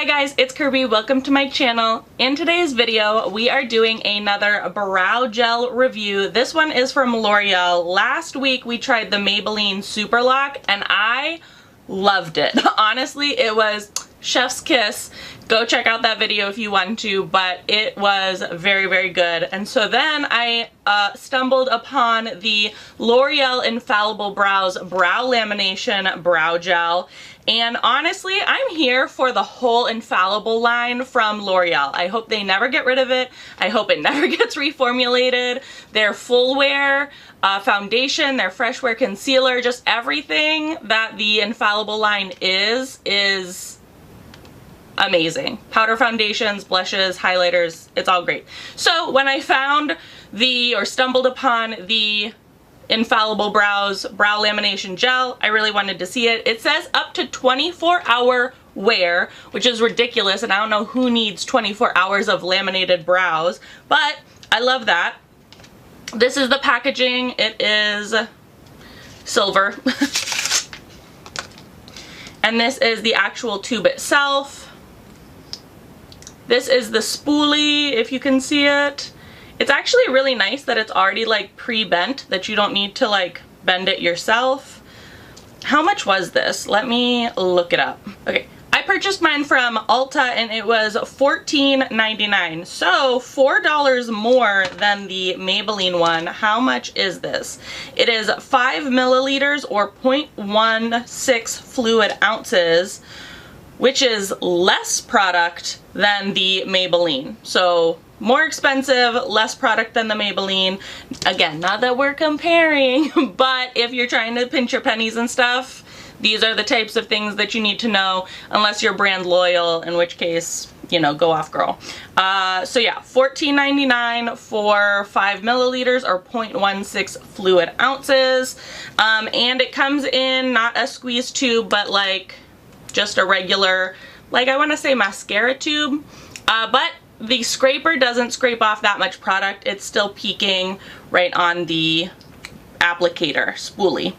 Hi guys, it's Kirby. Welcome to my channel. In today's video, we are doing another brow gel review. This one is from L'Oreal. Last week we tried the Maybelline Super Lock and I loved it. Honestly, it was chef's kiss. Go check out that video if you want to, but it was very, very good. And so then I stumbled upon the L'Oreal Infallible Brows Brow Lamination Brow Gel. And honestly, I'm here for the whole Infallible line from L'Oreal. I hope they never get rid of it. I hope it never gets reformulated. Their full wear foundation, their fresh wear concealer, just everything that the Infallible line is amazing. Powder foundations, blushes, highlighters, it's all great. So when I found stumbled upon the Infallible Brows Brow Lamination Gel, I really wanted to see it. It says up to 24-hour wear, which is ridiculous, and I don't know who needs 24 hours of laminated brows, but I love that. This is the packaging. It is silver. And this is the actual tube itself. This is the spoolie, if you can see it. It's actually really nice that it's already like pre-bent, that you don't need to like bend it yourself. How much was this? Let me look it up. Okay, I purchased mine from Ulta and it was $14.99. So $4 more than the Maybelline one. How much is this? It is 5 milliliters or 0.16 fluid ounces, which is less product than the Maybelline. So more expensive, less product than the Maybelline. Again, not that we're comparing, but if you're trying to pinch your pennies and stuff, these are the types of things that you need to know, unless you're brand loyal, in which case, you know, go off girl. So yeah, $14.99 for 5 milliliters or 0.16 fluid ounces. And it comes in not a squeeze tube, but like just a regular, like I want to say mascara tube, but the scraper doesn't scrape off that much product. It's still peeking right on the applicator spoolie,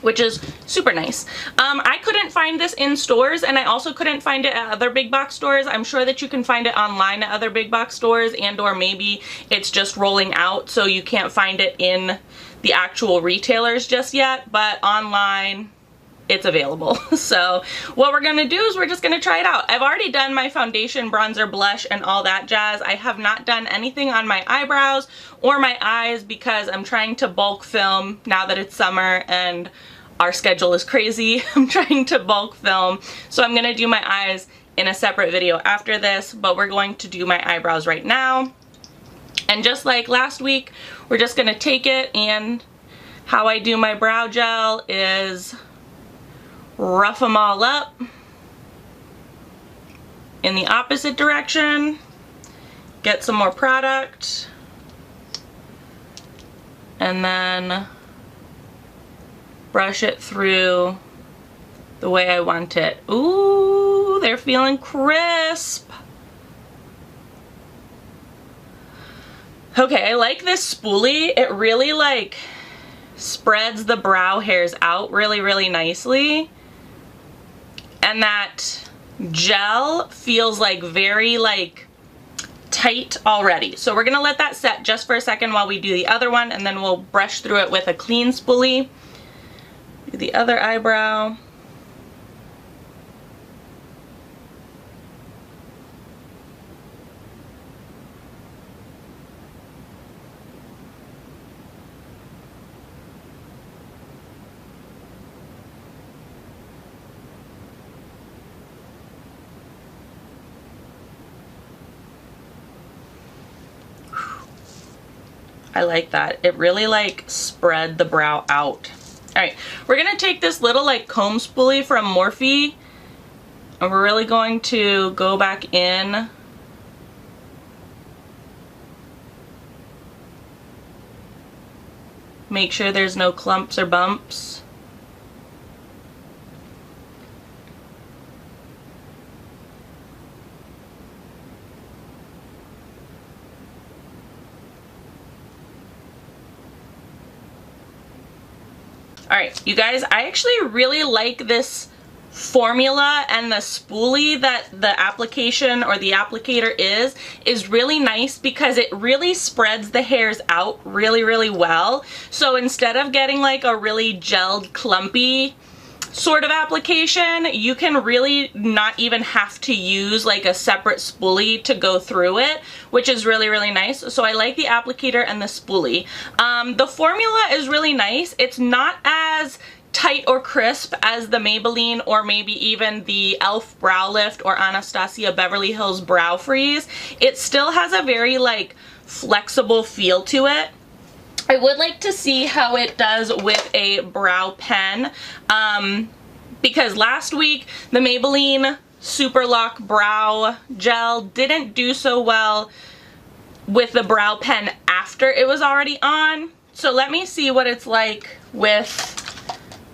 which is super nice. I couldn't find this in stores, and I also couldn't find it at other big box stores. I'm sure that you can find it online at other big box stores, and or maybe it's just rolling out so you can't find it in the actual retailers just yet, but online it's available. So what we're gonna do is we're just gonna try it out. I've already done my foundation, bronzer, blush, and all that jazz. I have not done anything on my eyebrows or my eyes because I'm trying to bulk film now that it's summer and our schedule is crazy. I'm trying to bulk film. So I'm gonna do my eyes in a separate video after this, but we're going to do my eyebrows right now. And just like last week, we're just gonna take it, and how I do my brow gel is rough them all up in the opposite direction, get some more product, and then brush it through the way I want it. Ooh, they're feeling crisp. Okay, I like this spoolie. It really like spreads the brow hairs out really, really nicely. And that gel feels like very like tight already. So we're gonna let that set just for a second while we do the other one, and then we'll brush through it with a clean spoolie. Do the other eyebrow. I like that. It really like spread the brow out. Alright, we're gonna take this little like comb spoolie from Morphe, and we're really going to go back in make sure there's no clumps or bumps. Alright, you guys, I actually really like this formula and the spoolie that the application or the applicator is really nice because it really spreads the hairs out really well. So instead of getting like a really gelled, clumpy sort of application, you can really not even have to use like a separate spoolie to go through it, which is really nice. So I like the applicator and the spoolie. The formula is really nice. It's not as tight or crisp as the Maybelline or maybe even the e.l.f. Brow Lift or Anastasia Beverly Hills Brow Freeze. It still has a very like flexible feel to it. I would like to see how it does with a brow pen, because last week the Maybelline Super Lock Brow Gel didn't do so well with the brow pen after it was already on. So let me see what it's like with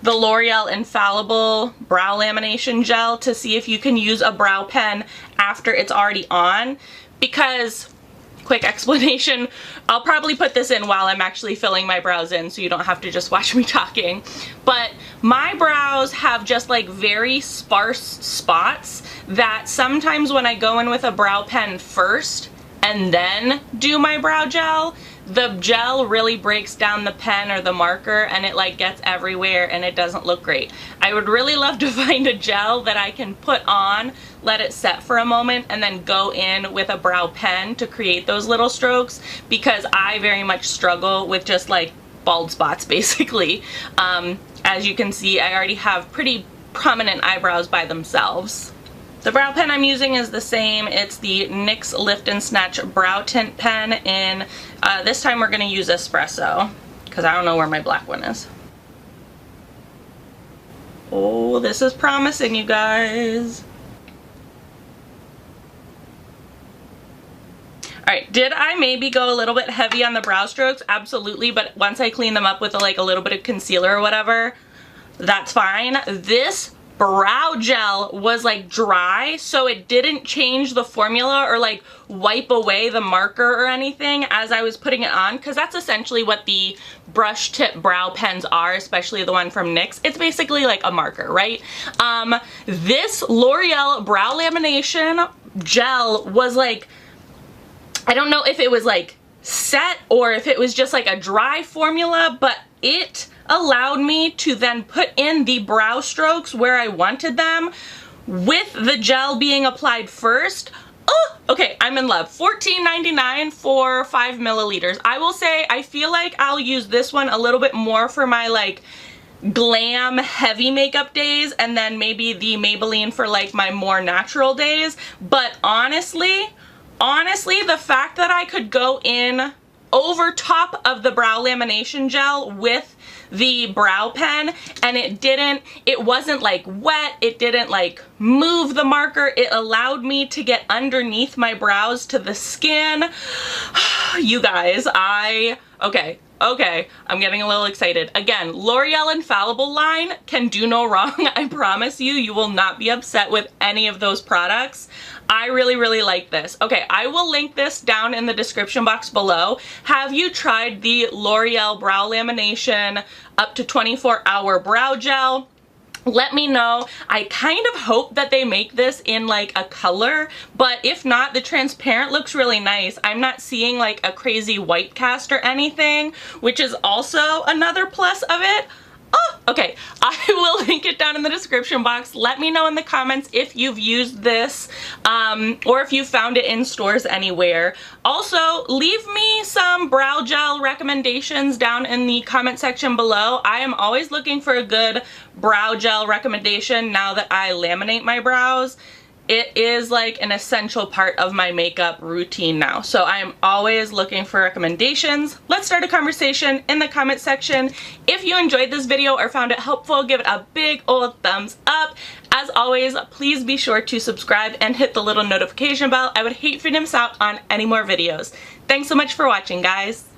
the L'Oreal Infallible Brow Lamination Gel to see if you can use a brow pen after it's already on, because, quick explanation, I'll probably put this in while I'm actually filling my brows in so you don't have to just watch me talking, but my brows have just like very sparse spots that sometimes when I go in with a brow pen first and then do my brow gel, the gel really breaks down the pen or the marker and it like gets everywhere and it doesn't look great. I would really love to find a gel that I can put on, let it set for a moment, and then go in with a brow pen to create those little strokes, because I very much struggle with just like bald spots basically. As you can see, I already have pretty prominent eyebrows by themselves. The brow pen I'm using is the same. It's the NYX Lift and Snatch Brow Tint Pen in, this time we're going to use Espresso, because I don't know where my black one is. Oh, this is promising, you guys. Alright, did I maybe go a little bit heavy on the brow strokes? Absolutely, but once I clean them up with like a little bit of concealer or whatever, that's fine. This brow gel was like dry, so it didn't change the formula or like wipe away the marker or anything as I was putting it on, because that's essentially what the brush tip brow pens are, especially the one from NYX. It's basically like a marker, right? This L'Oreal Brow Lamination Gel was like, I don't know if it was like set or if it was just like a dry formula, but it allowed me to then put in the brow strokes where I wanted them with the gel being applied first. Oh, okay, I'm in love. $14.99 for 5 milliliters. I will say I feel like I'll use this one a little bit more for my like glam heavy makeup days, and then maybe the Maybelline for like my more natural days. But honestly, the fact that I could go in over top of the brow lamination gel with the brow pen and it wasn't like wet, it didn't like move the marker, it allowed me to get underneath my brows to the skin. You guys, okay, I'm getting a little excited. Again, L'Oreal Infallible line can do no wrong. I promise you, you will not be upset with any of those products. I really like this. Okay, I will link this down in the description box below. Have you tried the L'Oreal Brow Lamination up to 24-hour brow gel? Let me know. I kind of hope that they make this in like a color, but if not, the transparent looks really nice. I'm not seeing like a crazy white cast or anything, which is also another plus of it. Oh, okay, I will link it down in the description box. Let me know in the comments if you've used this or if you found it in stores anywhere. Also, leave me some brow gel recommendations down in the comment section below. I am always looking for a good brow gel recommendation now that I laminate my brows. It is like an essential part of my makeup routine now, so I am always looking for recommendations. Let's start a conversation in the comment section. If you enjoyed this video or found it helpful, give it a big old thumbs up. As always, please be sure to subscribe and hit the little notification bell. I would hate for you to miss out on any more videos. Thanks so much for watching, guys.